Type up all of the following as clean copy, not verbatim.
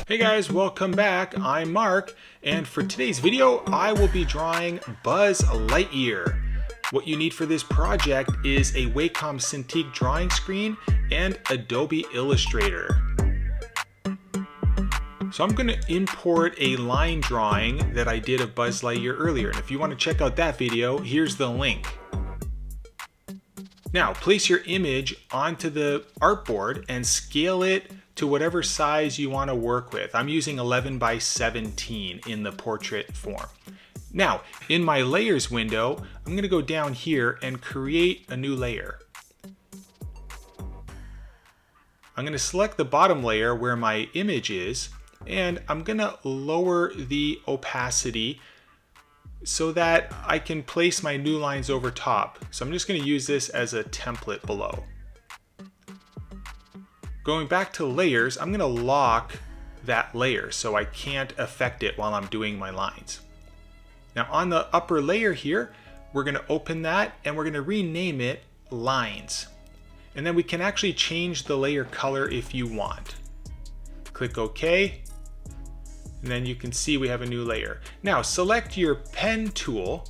Hey guys, welcome back. I'm Mark, and for today's video, I will be drawing Buzz Lightyear. What you need for this project is a Wacom Cintiq drawing screen and Adobe Illustrator. So I'm going to import a line drawing that I did of Buzz Lightyear earlier, and if you want to check out that video, here's the link. Now, place your image onto the artboard and scale it to whatever size you want to work with. I'm using 11 by 17 in the portrait form. Now, in my layers window, I'm going to go down here and create a new layer. I'm going to select the bottom layer where my image is, and I'm going to lower the opacity so that I can place my new lines over top. So I'm just going to use this as a template below. Going back to layers, I'm going to lock that layer so I can't affect it while I'm doing my lines. Now on the upper layer here, we're going to open that and we're going to rename it Lines. And then we can actually change the layer color if you want. Click OK. And then you can see we have a new layer. Now select your pen tool,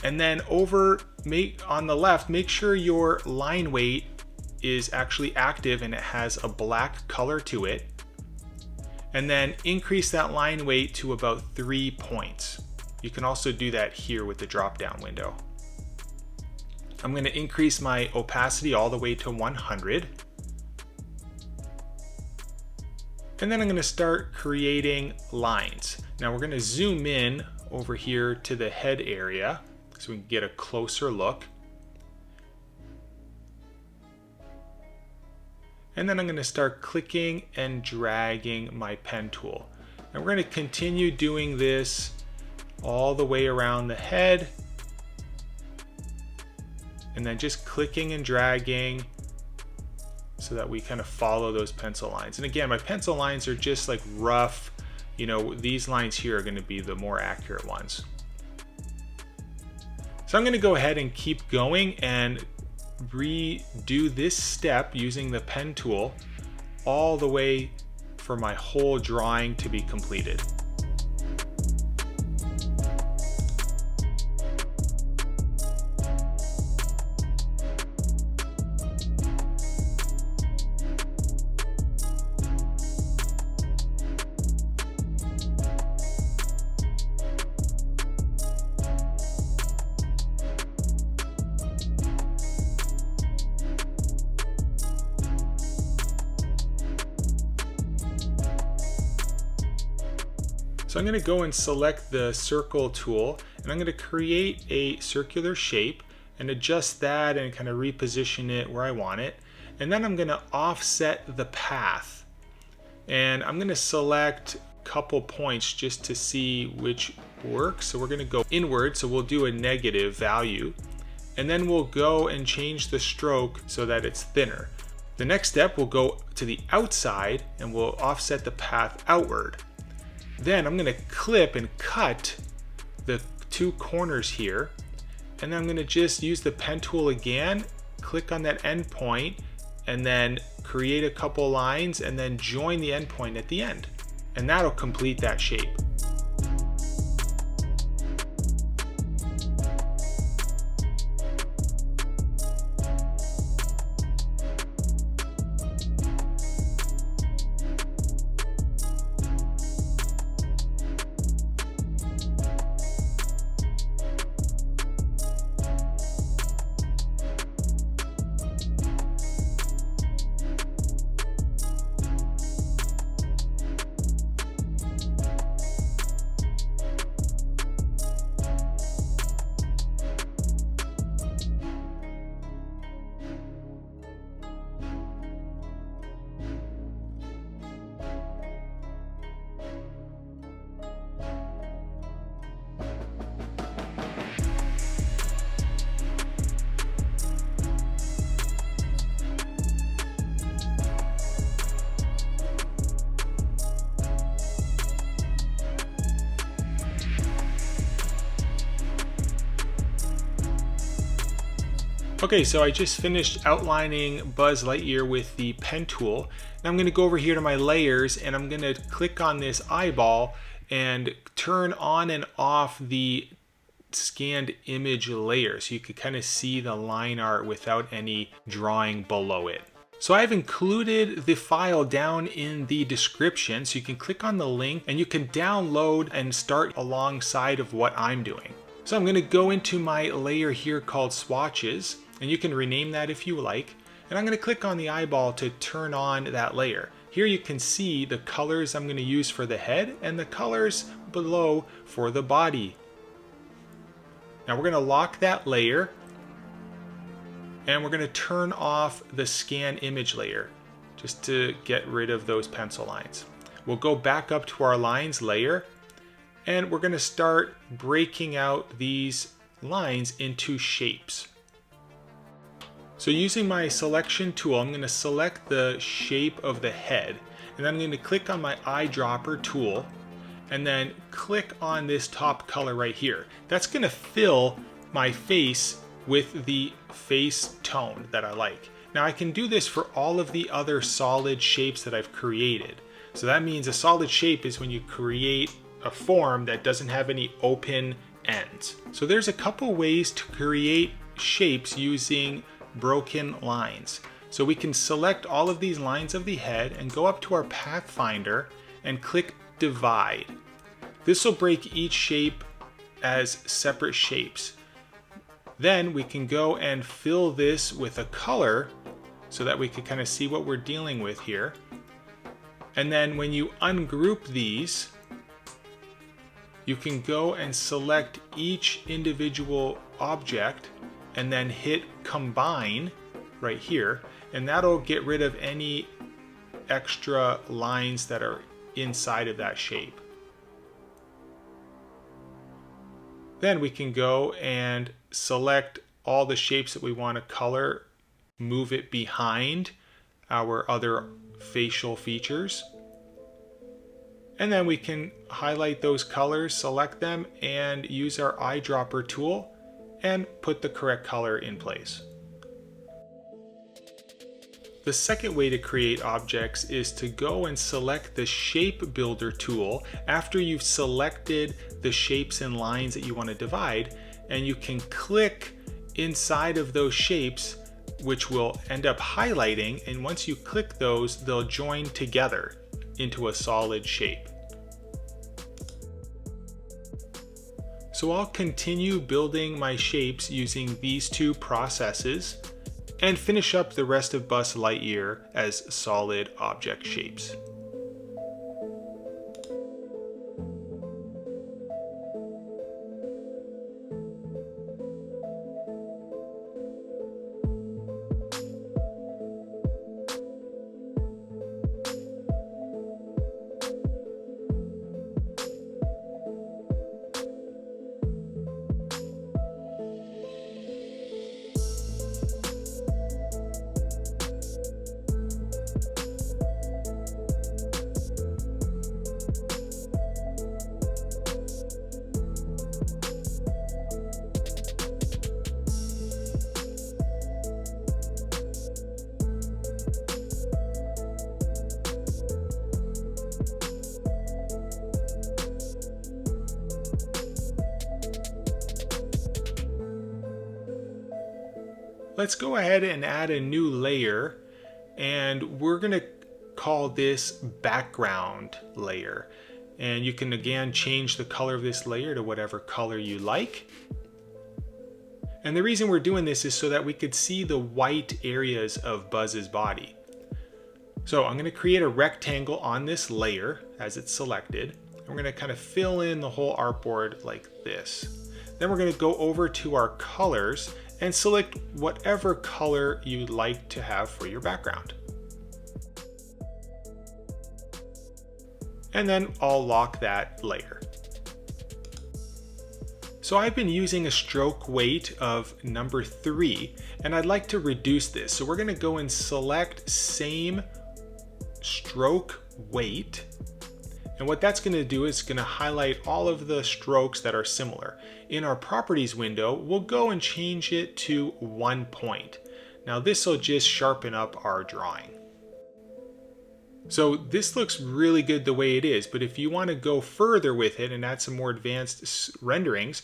and then on the left, make sure your line weight is actually active and it has a black color to it. And then increase that line weight to about 3 points. You can also do that here with the drop down window. I'm going to increase my opacity all the way to 100. And then I'm going to start creating lines. Now we're going to zoom in over here to the head area so we can get a closer look. And then I'm going to start clicking and dragging my pen tool. And we're going to continue doing this all the way around the head. And then just clicking and dragging so that we kind of follow those pencil lines. And again, my pencil lines are just like rough. You know, these lines here are going to be the more accurate ones. So I'm going to go ahead and keep going and redo this step using the pen tool all the way for my whole drawing to be completed. So I'm going to go and select the circle tool, and I'm going to create a circular shape and adjust that and kind of reposition it where I want it. And then I'm going to offset the path. And I'm going to select a couple points just to see which works. So we're going to go inward, so we'll do a negative value. And then we'll go and change the stroke so that it's thinner. The next step, we'll go to the outside and we'll offset the path outward. Then I'm going to clip and cut the two corners here, and then I'm going to just use the pen tool again, click on that end point, and then create a couple lines and then join the end point at the end. And that'll complete that shape. Okay, so I just finished outlining Buzz Lightyear with the pen tool. Now I'm going to go over here to my layers and I'm going to click on this eyeball and turn on and off the scanned image layer so you can kind of see the line art without any drawing below it. So I've included the file down in the description so you can click on the link and you can download and start alongside of what I'm doing. So I'm going to go into my layer here called swatches, and you can rename that if you like. And I'm going to click on the eyeball to turn on that layer. Here you can see the colors I'm going to use for the head and the colors below for the body. Now we're going to lock that layer and we're going to turn off the scan image layer just to get rid of those pencil lines. We'll go back up to our lines layer and we're going to start breaking out these lines into shapes. So using my selection tool, I'm going to select the shape of the head, and then I'm going to click on my eyedropper tool and then click on this top color right here. That's going to fill my face with the face tone that I like. Now I can do this for all of the other solid shapes that I've created. So that means a solid shape is when you create a form that doesn't have any open ends. So there's a couple ways to create shapes using broken lines. So we can select all of these lines of the head and go up to our pathfinder and click divide. This will break each shape as separate shapes. Then we can go and fill this with a color so that we can kind of see what we're dealing with here. And then when you ungroup these, you can go and select each individual object and then hit combine right here, and that'll get rid of any extra lines that are inside of that shape. Then we can go and select all the shapes that we want to color, move it behind our other facial features. And then we can highlight those colors, select them, and use our eyedropper tool and put the correct color in place. The second way to create objects is to go and select the Shape Builder tool after you've selected the shapes and lines that you want to divide, and you can click inside of those shapes, which will end up highlighting, and once you click those, they'll join together into a solid shape. So I'll continue building my shapes using these two processes and finish up the rest of Buzz Lightyear as solid object shapes. Let's go ahead and add a new layer, and we're going to call this background layer. And you can again change the color of this layer to whatever color you like. And the reason we're doing this is so that we could see the white areas of Buzz's body. So I'm going to create a rectangle on this layer as it's selected. And we're going to kind of fill in the whole artboard like this. Then we're going to go over to our colors and select whatever color you'd like to have for your background. And then I'll lock that layer. So I've been using a stroke weight of number 3, and I'd like to reduce this. So we're going to go and select same stroke weight, And what that's going to do is going to highlight all of the strokes that are similar. In our properties window, we'll go and change it to 1 point. Now this will just sharpen up our drawing. So this looks really good the way it is, but if you want to go further with it and add some more advanced renderings,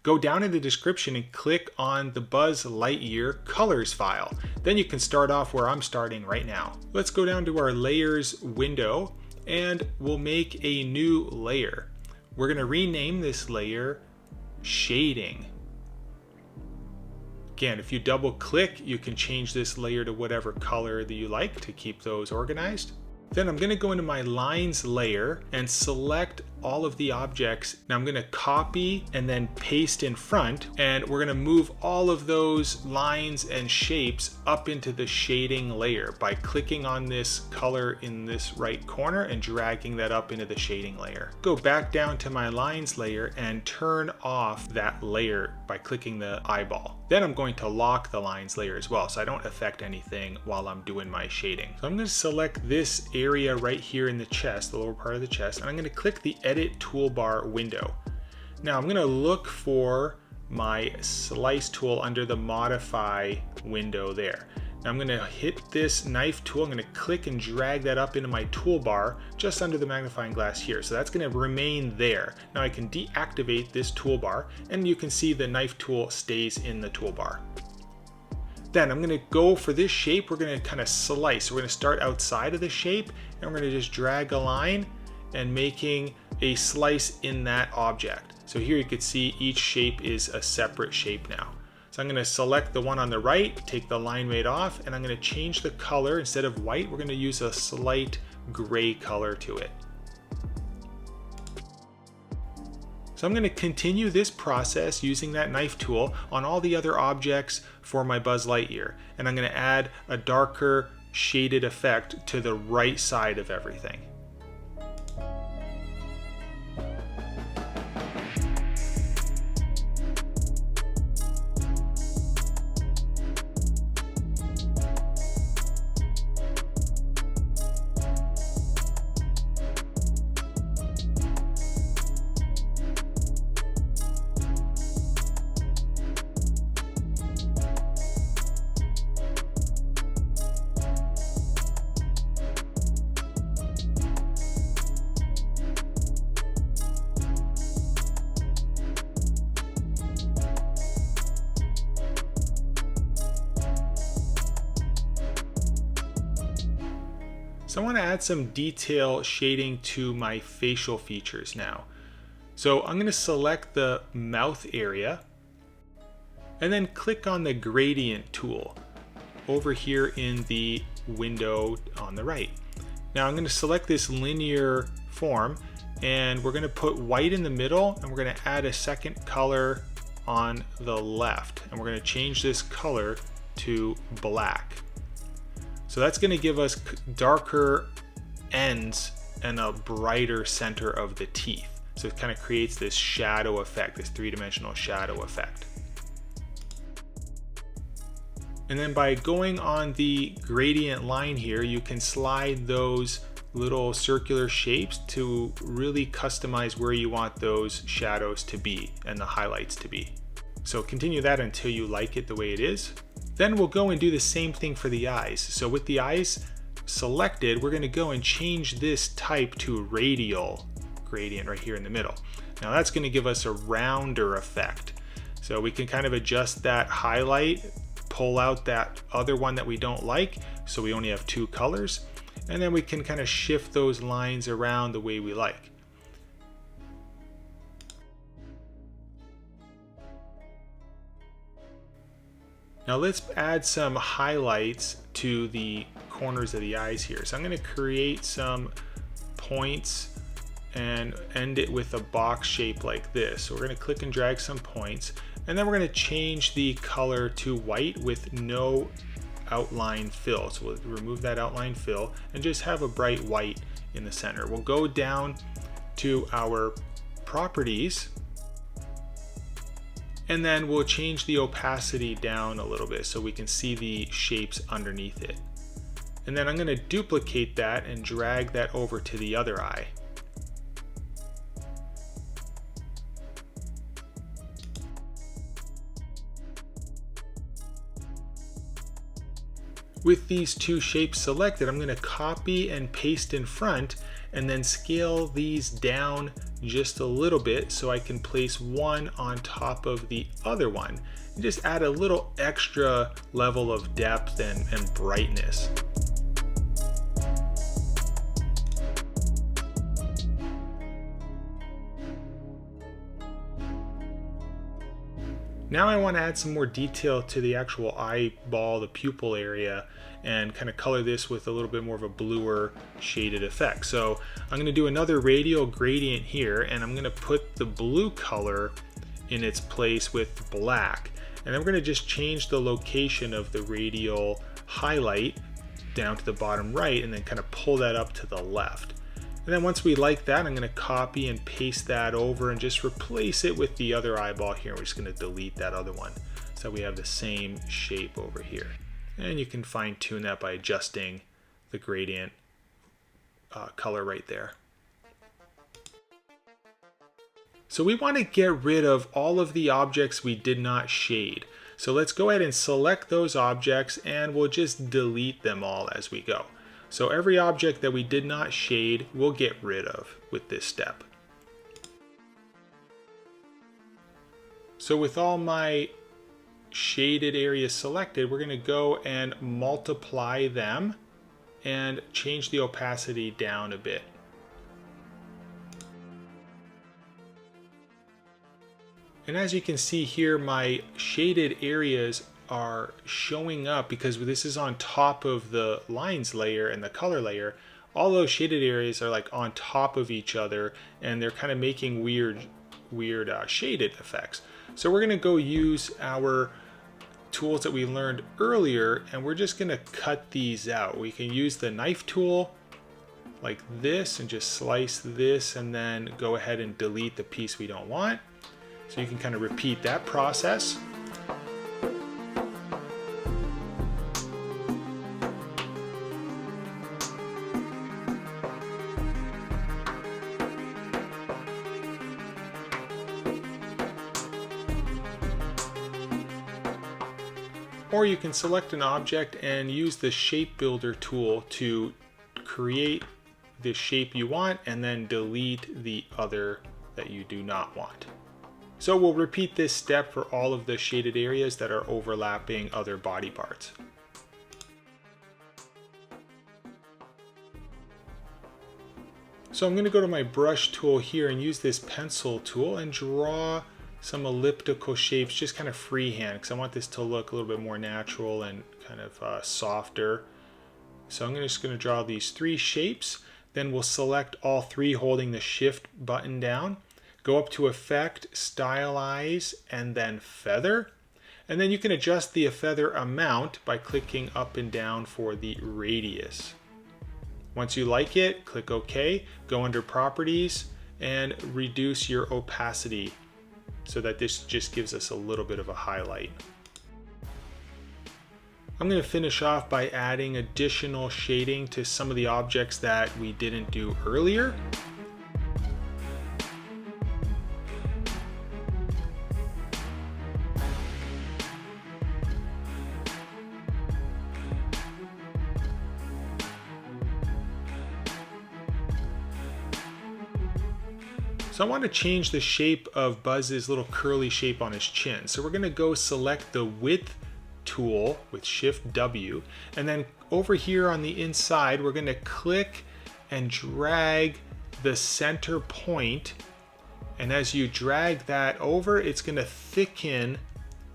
go down in the description and click on the Buzz Lightyear colors file. Then you can start off where I'm starting right now. Let's go down to our layers window and we'll make a new layer. We're going to rename this layer shading. Again, if you double click, you can change this layer to whatever color that you like to keep those organized. Then I'm going to go into my lines layer and select all of the objects. Now I'm going to copy and then paste in front, and we're going to move all of those lines and shapes up into the shading layer by clicking on this color in this right corner and dragging that up into the shading layer. Go back down to my lines layer and turn off that layer by clicking the eyeball. Then I'm going to lock the lines layer as well, so I don't affect anything while I'm doing my shading. So I'm going to select this area right here in the chest, the lower part of the chest, and I'm going to click the Edit Toolbar window. Now I'm going to look for my Slice tool under the Modify window there. Now I'm going to hit this knife tool. I'm going to click and drag that up into my toolbar just under the magnifying glass here. So that's going to remain there. Now I can deactivate this toolbar and you can see the knife tool stays in the toolbar. Then I'm going to go for this shape. We're going to kind of slice. We're going to start outside of the shape and we're going to just drag a line and making a slice in that object. So here you can see each shape is a separate shape now. So I'm going to select the one on the right, take the line weight off, and I'm going to change the color. Instead of white, we're going to use a slight gray color to it. So I'm going to continue this process using that knife tool on all the other objects for my Buzz Lightyear. And I'm going to add a darker shaded effect to the right side of everything. So I want to add some detail shading to my facial features now. So I'm going to select the mouth area and then click on the gradient tool over here in the window on the right. Now I'm going to select this linear form and we're going to put white in the middle and we're going to add a second color on the left and we're going to change this color to black. So that's going to give us darker ends and a brighter center of the teeth. So it kind of creates this shadow effect, this three-dimensional shadow effect. And then by going on the gradient line here, you can slide those little circular shapes to really customize where you want those shadows to be and the highlights to be. So continue that until you like it the way it is. Then we'll go and do the same thing for the eyes. So with the eyes selected, we're going to go and change this type to radial gradient right here in the middle. Now that's going to give us a rounder effect. So we can kind of adjust that highlight, pull out that other one that we don't like, so we only have two colors, and then we can kind of shift those lines around the way we like. Now let's add some highlights to the corners of the eyes here. So I'm going to create some points and end it with a box shape like this. So we're going to click and drag some points, and then we're going to change the color to white with no outline fill. So we'll remove that outline fill and just have a bright white in the center. We'll go down to our properties, and then we'll change the opacity down a little bit so we can see the shapes underneath it. And then I'm going to duplicate that and drag that over to the other eye. With these two shapes selected, I'm going to copy and paste in front and then scale these down just a little bit so I can place one on top of the other one and just add a little extra level of depth and brightness. Now I want to add some more detail to the actual eyeball, the pupil area, and kind of color this with a little bit more of a bluer shaded effect. So I'm going to do another radial gradient here, and I'm going to put the blue color in its place with black. And then we're going to just change the location of the radial highlight down to the bottom right and then kind of pull that up to the left. And then once we like that, I'm going to copy and paste that over and just replace it with the other eyeball here. We're just going to delete that other one so we have the same shape over here. And you can fine tune that by adjusting the gradient color right there. So we want to get rid of all of the objects we did not shade. So let's go ahead and select those objects and we'll just delete them all as we go. So every object that we did not shade, we'll get rid of with this step. So with all my shaded areas selected, we're going to go and multiply them and change the opacity down a bit. And as you can see here, my shaded areas are showing up because this is on top of the lines layer and the color layer. All those shaded areas are like on top of each other and they're kind of making weird shaded effects. So we're going to go use our tools that we learned earlier and we're just going to cut these out. We can use the knife tool like this and just slice this and then go ahead and delete the piece we don't want. So you can kind of repeat that process. Or you can select an object and use the shape builder tool to create the shape you want and then delete the other that you do not want. So we'll repeat this step for all of the shaded areas that are overlapping other body parts. So I'm going to go to my brush tool here and use this pencil tool and draw some elliptical shapes just kind of freehand because I want this to look a little bit more natural and kind of softer. So I'm just going to draw these three shapes. Then we'll select all three holding the shift button down. Go up to Effect, Stylize, and then Feather. And then you can adjust the feather amount by clicking up and down for the radius. Once you like it, click OK, go under Properties, and reduce your opacity so that this just gives us a little bit of a highlight. I'm going to finish off by adding additional shading to some of the objects that we didn't do earlier. So I want to change the shape of Buzz's little curly shape on his chin. So we're going to go select the width tool with Shift W, and then over here on the inside we're going to click and drag the center point, and as you drag that over, it's going to thicken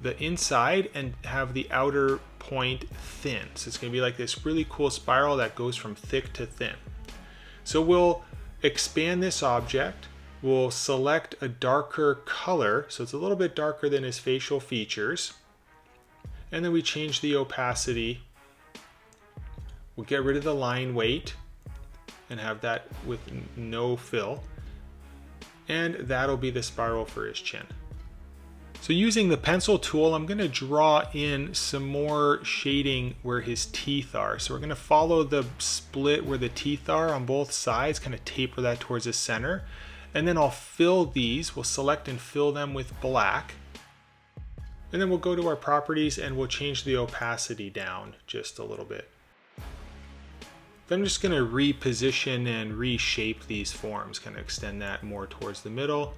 the inside and have the outer point thin. So it's going to be like this really cool spiral that goes from thick to thin. So we'll expand this object. We'll select a darker color, so it's a little bit darker than his facial features. And then we change the opacity. We'll get rid of the line weight and have that with no fill. And that'll be the spiral for his chin. So using the pencil tool, I'm going to draw in some more shading where his teeth are. So we're going to follow the split where the teeth are on both sides, kind of taper that towards the center. And then I'll fill these. We'll select and fill them with black. And then we'll go to our properties and we'll change the opacity down just a little bit. Then I'm just going to reposition and reshape these forms, kind of extend that more towards the middle.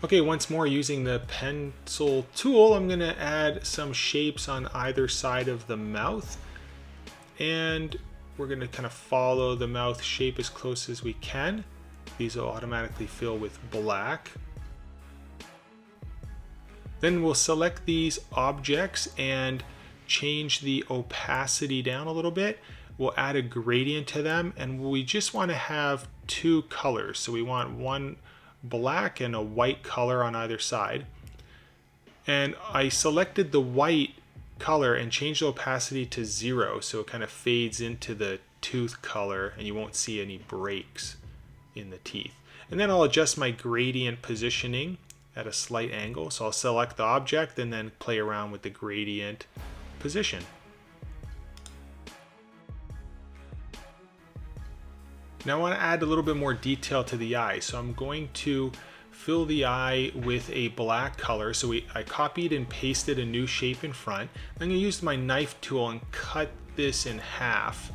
Okay, once more using the pencil tool, I'm going to add some shapes on either side of the mouth. And we're going to kind of follow the mouth shape as close as we can. These will automatically fill with black. Then we'll select these objects and change the opacity down a little bit. We'll add a gradient to them, and we just want to have two colors. So we want one black and a white color on either side. And I selected the white color and changed the opacity to 0, so it kind of fades into the tooth color and you won't see any breaks in the teeth. And then I'll adjust my gradient positioning at a slight angle. So I'll select the object and then play around with the gradient position. Now I want to add a little bit more detail to the eye. So I'm going to fill the eye with a black color. So I copied and pasted a new shape in front. I'm going to use my knife tool and cut this in half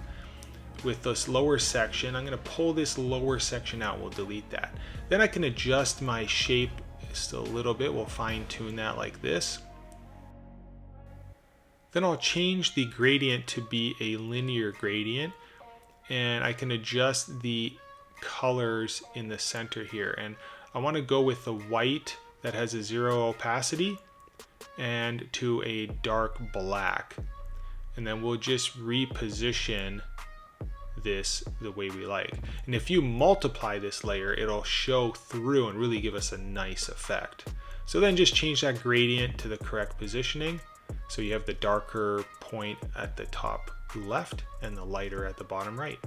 with this lower section. I'm going to pull this lower section out. We'll delete that. Then I can adjust my shape just a little bit. We'll fine tune that like this. Then I'll change the gradient to be a linear gradient, and I can adjust the colors in the center here. And I want to go with the white that has a 0 opacity and to a dark black. And then we'll just reposition this the way we like. And if you multiply this layer, it'll show through and really give us a nice effect. So then just change that gradient to the correct positioning. So you have the darker point at the top left and the lighter at the bottom right.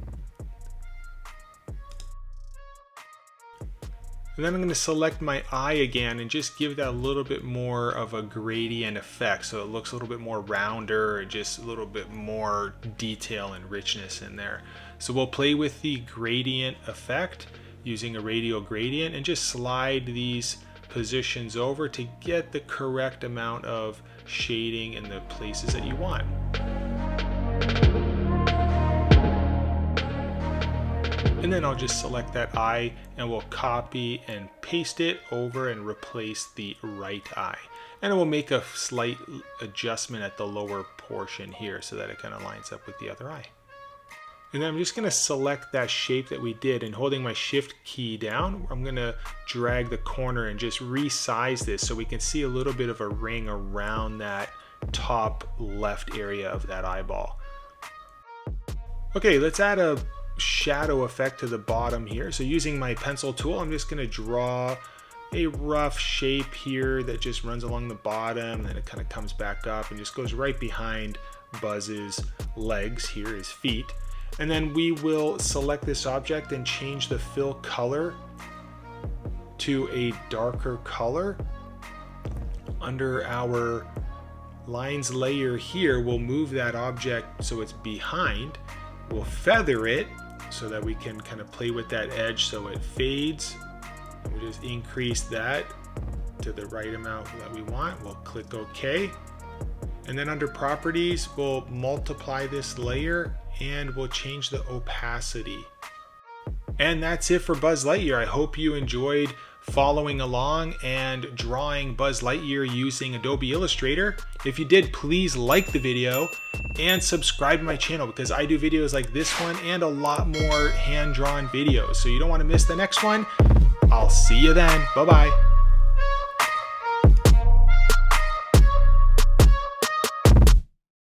And then I'm going to select my eye again and just give that a little bit more of a gradient effect, so it looks a little bit more rounder and just a little bit more detail and richness in there. So we'll play with the gradient effect using a radial gradient and just slide these positions over to get the correct amount of shading in the places that you want. And then I'll just select that eye and we'll copy and paste it over and replace the right eye. And we'll make a slight adjustment at the lower portion here so that it kind of lines up with the other eye. And then I'm just going to select that shape that we did, and holding my shift key down, I'm going to drag the corner and just resize this so we can see a little bit of a ring around that top left area of that eyeball. Okay, let's add a shadow effect to the bottom here. So using my pencil tool, I'm just going to draw a rough shape here that just runs along the bottom, and then it kind of comes back up and just goes right behind Buzz's legs here, his feet. And then we will select this object and change the fill color to a darker color. Under our lines layer here, we'll move that object so it's behind. We'll feather it so that we can kind of play with that edge so it fades. We'll just increase that to the right amount that we want. We'll click OK. And then under properties, we'll multiply this layer and we'll change the opacity. And that's it for Buzz Lightyear. I hope you enjoyed following along and drawing Buzz Lightyear using Adobe Illustrator. If you did, please like the video and subscribe to my channel because I do videos like this one and a lot more hand-drawn videos. So you don't want to miss the next one. I'll see you then. Bye-bye.